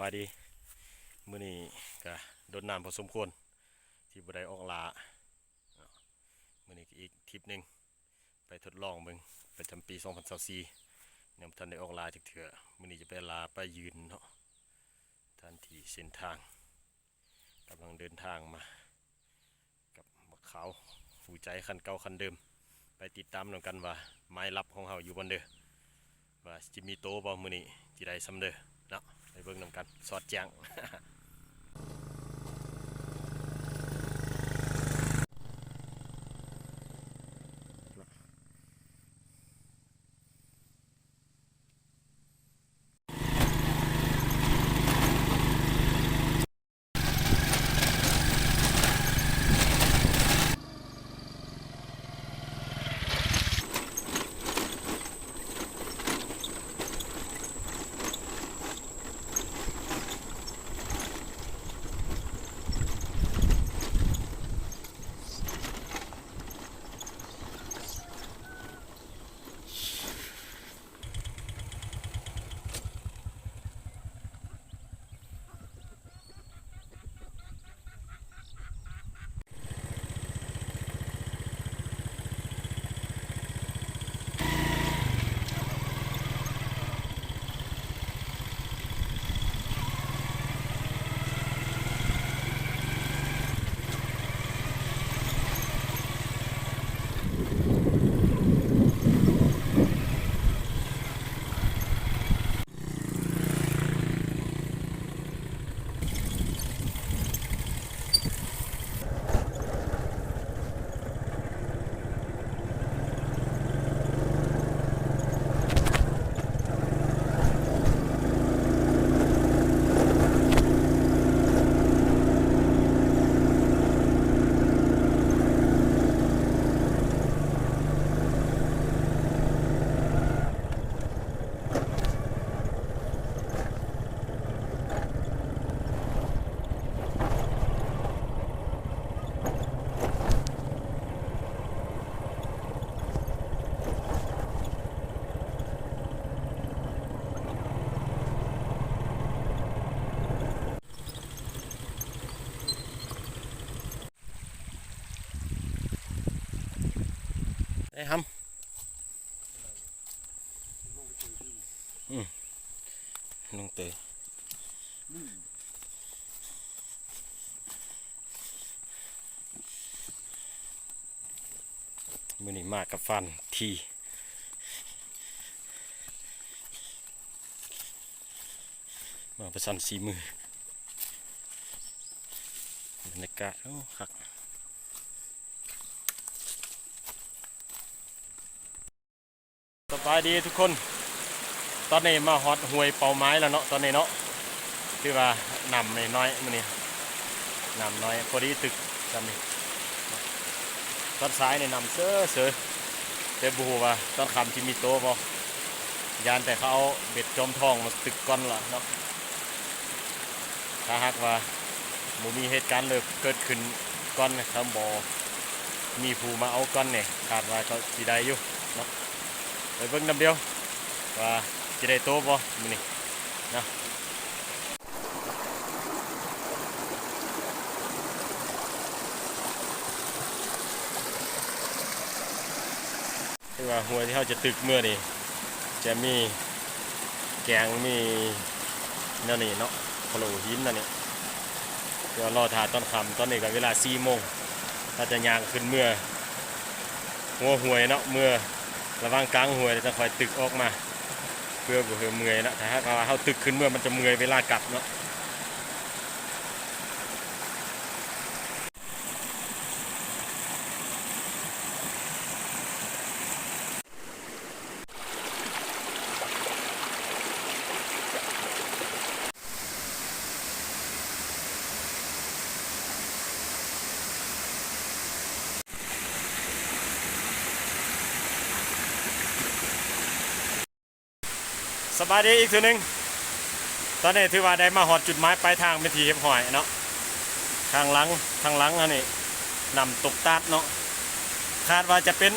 บายดีมื้อนี้ก็โดนน้ำพอสมควรที่บ่ได้ออกลามื้อนี้ก็อีกทริปหนึ่งไปทดลองเบิ่งประจำปี2024ยังบ่ทันได้ออกลาจักเทื่อมื้อนี้จะไปลาไปยืนเนาะท่านที่เส้นทางกำลังเดินทางมากับบักขาวผู้ใจคันเก่าคันเดิมไปติดตามนำกันว่าไม้ลับของเฮาอยู่บ่เด้อว่าสิมีโตบ่มื้อนี้สิได้ซำเด้อเนาะไปเบิ่งนำกันสอดแจ้ง ได้ครับลงเตยมือนี้มากกับฟันทีมาประสันสีมือบรรยากาศโอ้คักสบายดีทุกคนตอนนี้มาฮอดห้วยเป่าไม้แล้วเนาะตอนนี้เนาะคือว่านำน้อยมื้อนี้นำน้อยพอดีตึกจำนี่ตอนซ้ายนี่นำเสือแต่บ่ฮู้ว่าตอนค่ำสิมีโตบ่ยานแต่เขาเอาเบ็ดจอมทองมาตึกก่อนล่ะเนาะถ้าหากว่าบ่มีเหตุการณ์เลยเกิดขึ้นก่อนนะครับบ่มีผู้มาเอาก่อนนี่คาดว่าเขาสิได้อยู่เนาะไปเบิ่งนำเดียวว่าจะได้โตบ่มื้อนี้นะคือว่าหัวที่เขาจะตึกเมื่อนี่จะมีแกงมีนั่นนี่เนาะพะโล้หินนั่นนี่เดี๋ยวรอถ่ายตอนค่ำตอนนี้ก็เวลา4 โมงถ้าจะย่างขึ้นเมื่อหัวหวยเนาะเมื่อระว่างกลางหวยจะคอยตึกออกมาเพื่อบ่ให้เมื่อยนะถ้าหากว่าเขาตึกขึ้นเมื่อมันจะเมื่อยเวลากลับเนาะสบายดีอีกทีนึงตอนนี้ถือว่าได้มาหอดจุดหมายปลายทางเป็นทีเรียบร้อยเนาะทางหลังอันนี้นำตกตาดเนาะคาดว่าจะเป็น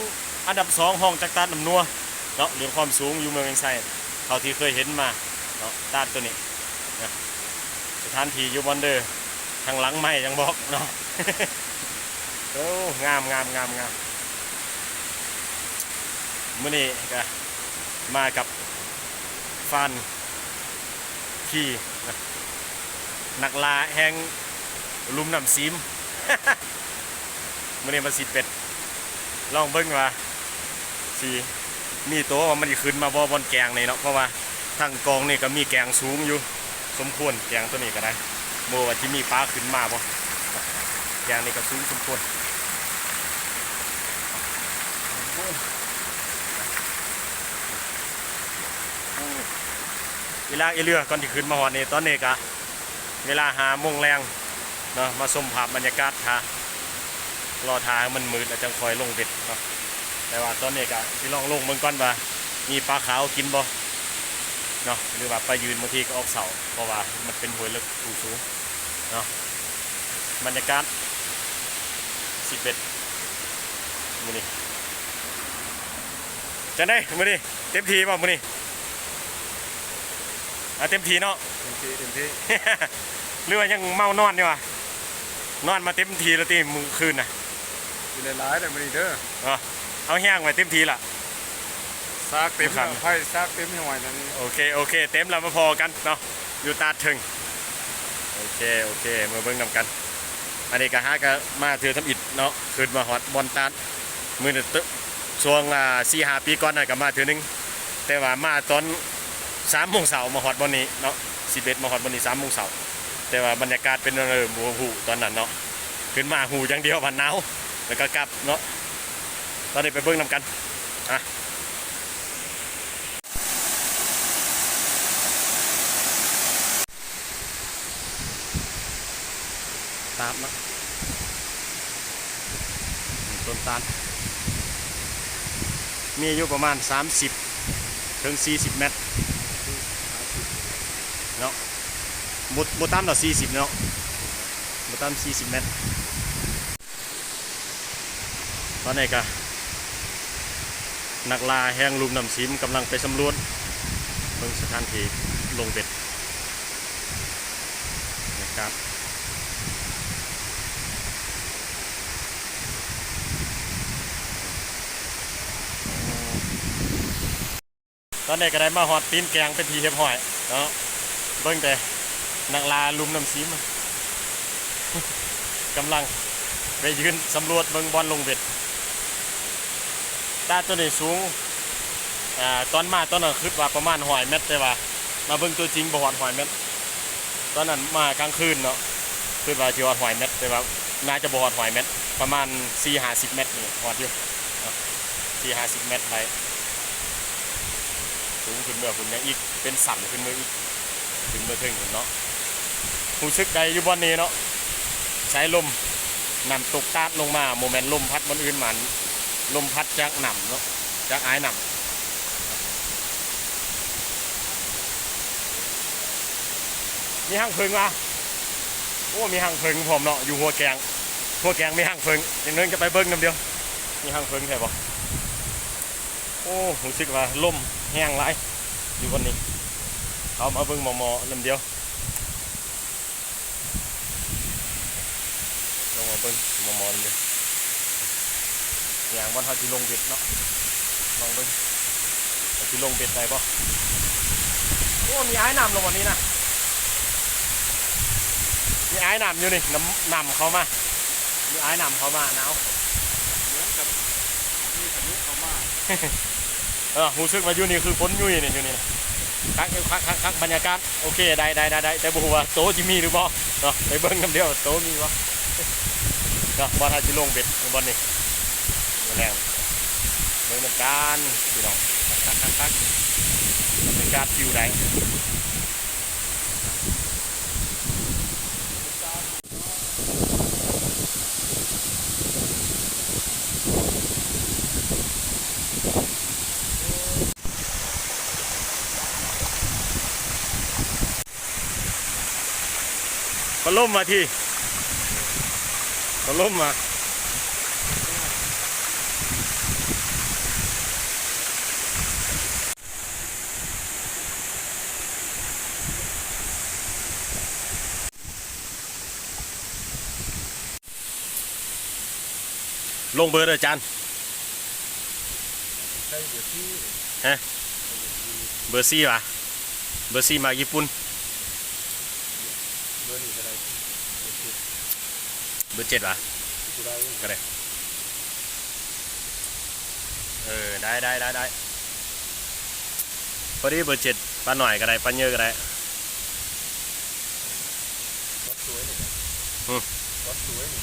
อันดับ2ห้องจากตาดน้ำนัวเนาะเรื่องความสูงอยู่เมืองเชียงไฮ้เท่าที่เคยเห็นมาเนาะตาดตัวนี้นะ ถานที่อยู่บอนเดอร์ทางหลังไม่ยังบอกเนาะ โอ้งามมื้อนี้ก็มากับฟานขี่นักลาแห่งลุ่มน้ำซีม มื้อนี้มาสิเป็ดลองเบิ่งว่าสิมีตัวว่ามันสิขึ้นมาบ่บนแกงนี่เนาะเพราะว่าทางกองนี่ก็มีแกงสูงอยู่สมควรแกงตัวนี้ก็ได้บ่ว่าสิมีปลาขึ้นมาบ่แกงนี่ก็สูงสมควรเวลาเรือก่อนที่ขึ้นมาฮอดนี่ตอนนี้ก็เวลา5 โมงแรงเนาะมาชมภาพบรรยากาศท่ารอทางมันมืดแล้วจังคอยลงเบ็ดเนาะแต่ว่าตอนนี้ก็สิลองลงเบิ่งก่อนว่ามีปลาขาวกินบ่เนาะหรือว่าไปยืนบางทีก็ออกเสาเพราะว่ามันเป็นห้วยลึกสูงเนาะบรรยากาศ11มื้อนี้จะได้มื้อนี้เต็มที่บ่มื้อนี้เต็มที่เนาะเต็มที่ หรือว่ายังเมานอนอยู่วะนอนมาเต็มทีแล้วตีมือคืนน่ะอยู่ในร้ายแต่ไม่ได้เด้อเอาแห้งไว้เต็มทีละซากเต็มแล้วไพ่ซากเต็มหน่อยนั่นนี่โอเคเต็มแล้วมาพอกันเนาะอยู่ตาถึงโอเคมาเบิ่งนำกันอันนี้ก็ฮะก็มาถือทำอิฐเนาะขึ้นมาฮอดบอลตามือเนี่ยช่วง4-5 ปีก่อนน่ะก็มาถือนึงแต่ว่ามาตอน3 โมงเช้ามาฮอดบอลนี้เนาะ11มาฮอดบอลนี้3 โมงเช้าแต่ว่าบรรยากาศเป็นหมู่หูตอนนั้นเนาะขึ้นมาหูอย่างเดียวผ่านหนาวแล้วก็กลับเนาะตอนนี้ไปเบิ่งนำกันตามนะต้นตาลมีอยู่ประมาณ30 ถึง 40 เมตรเนาะบ่ต่ำกว่า40เนาะบ่ต่ำ40 เมตรตอนนี้ก็นักล่าแห่งลุ่มน้ำซิมกำลังไปสำรวจเบิ่งสถานที่ลงเบ็ดนะครับตอนนี้ก็ได้มาฮอดตีนแกงเป็นทีเรียบร้อยเนาะเบิ่งแต่นักล่าลุ่มน้ำซิมกำลังไปยืนสำรวจเบิ่งบอลลงเบ็ดตาตัวนี้สูงตอนมาตอนนั้นคิดว่าประมาณ100 เมตรแต่ว่ามาเบิ่งตัวจริงบ่ฮอด100 เมตรตอนนั้นมากลางคืนเนาะคิดว่าสิฮอด100 เมตรแต่ว่าน่าจะบ่ฮอด100 เมตรประมาณ4-50 เมตรนี่ฮอดอยู่4-50 เมตรไปสูงขึ้นเมื่อคุณยังอีกเป็นสั่นขึ้นเมื่ออีกถึงเมื่อถึงเนาะรู้สึกใดอยู่บนนี้เนาะใช้ลมนำตกตาดลงมาโมเมนต์ลมพัดบนอื่นมันลมพัดจากหนำเนาะจากไอ้หนำมีห้างเพิงวะโอ้มีห้างเพิงผมเนาะอยู่หัวแกงมีห้างเพิงอย่างนึงจะไปเบิ้งน้ำเดียวมีห้างเพิงใช่ปะโอ้รู้สึกว่าลมแห้งไรอยู่บนนี้เอามาเบิ้งหมอน้ำเดียวลงมาเบิ้งหมอน้ำเดียวอย่างวันเขาจะลงเบ็ดเนาะลองเบิ้งเขาจะลงเบ็ดไหนปะโอ้มีไอ้น้ำลงวันนี้นะมีไอ้น้ำอยู่นี่น้ำเขามามีไอ้น้ำเขามาหนาวเหมือนกับมีพายุเข้ามารู้สึกว่าอยู่นี่คือฝนยุ่ยนี่อยู่นี่คักบรรยากาศโอเคได้แต่บอกว่าโต๊ะจะมีหรือเปล่าเนาะไปเบิ้งน้ำเดียวโต๊ะมีปะเนาะบอลไทยจะลงเบ็ดบอลนี่แรงเบิ้งน้ำการพี่น้องคักบรรยากาศอยู่ได้ก็ล่มมาที่ก็ล่มมา ลงเบอร์เด้ออาจารย์ ใช่เดี๋ยวที่ ฮะเบอร์ซี่วะเบอร์ซี่มาญี่ปุ่น เบอร์นี้ก็ได้ เบอร์7วะ กูได้ ก็ได้ได้พอดีเบอร์7ปลาหน่อยก็ได้ปลาเยอะก็ได้ รถสวยนี่ อืม รถสวยนี่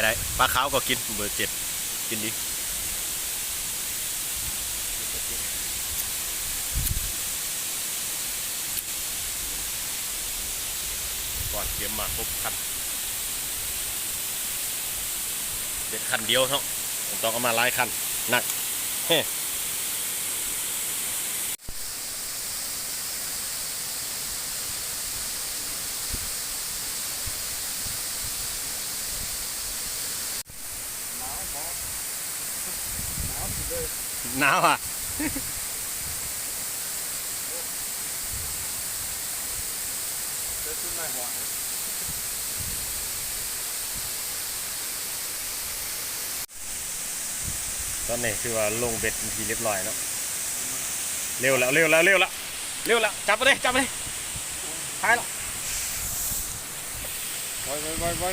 ได้ปลาขาวก็กินเบอร์7กินดีก่อนเตรียมมาครบคันเด็ดคันเดียวเนาะต้องเอามาหลายคันหนักเฮ้ หนาวหมอหนาวสุดเลย หนาวอ่ะ เดินขึ้นมาหัว ตอนนี้คือว่าลงเบ็ดเป็นทีเรียบร้อยเนาะเร็วแล้วจับไปเลยท้ายแล้ว ไว้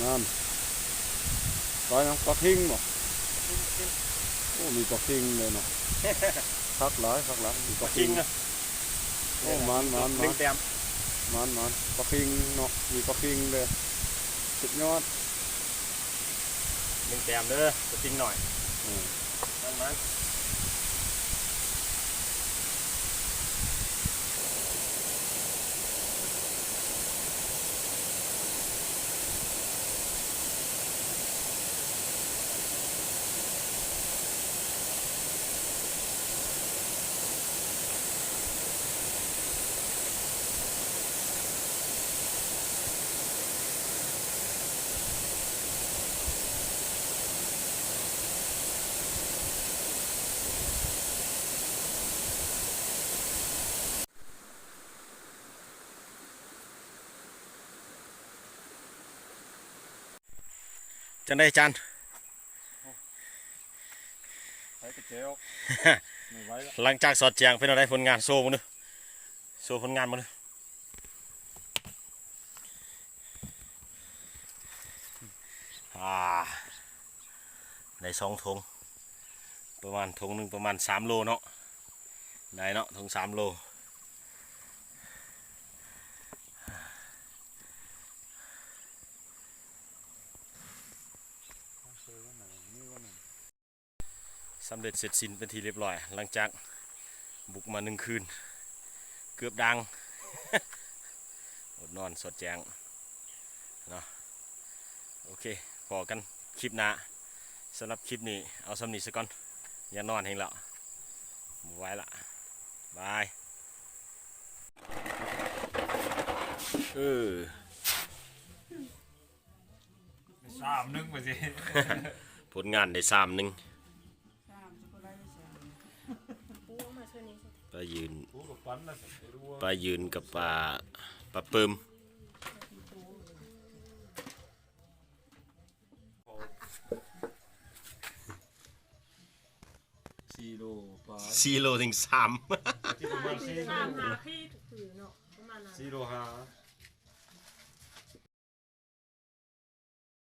นั่นปลายังปลาคิงบ่โอ้มีปลาคิงเลยเนาะคักหลายมีปลา จ คิ ริ ง งอ่ะ โอ้มัน หนึ่งแต้ม ปลาคิงเนาะมีปลาคิงเลยสุดยอด หนึ่งแต้มเด้อจะจริงหน่อย อืม มัน จังได้จาน ไปกระเจียว ไม่ไหวแล้ว หลังจากสอดแจงเป็นอะไรผลงานโซ่มาดูโซ่ผลงานมาดูใน2 ถุงประมาณถุงหนึ่งประมาณ3 โลเนาะได้เนาะถุง3 โลสำเร็จเสร็จสิ้นเป็นทีเรียบร้อยหลังจากบุกมา1 คืนเกือบดัง อดนอนสดแจงเนาะโอเคพอกันคลิปหน้าสำหรับคลิปนี้เอาสำนีซะก่อนอย่านอนเฮงแล้วไว้ละบาย3-1ไปสิ ผลงานได้3-1ปลายืน กูกับปั้นนะสิรู้ว่า ปลายืนกับปลาเปิม 4 โลปลา 4 โลถึง3 ที่ประมาณ4 ตามหาพี่ถือเนาะประมาณนั้น โล5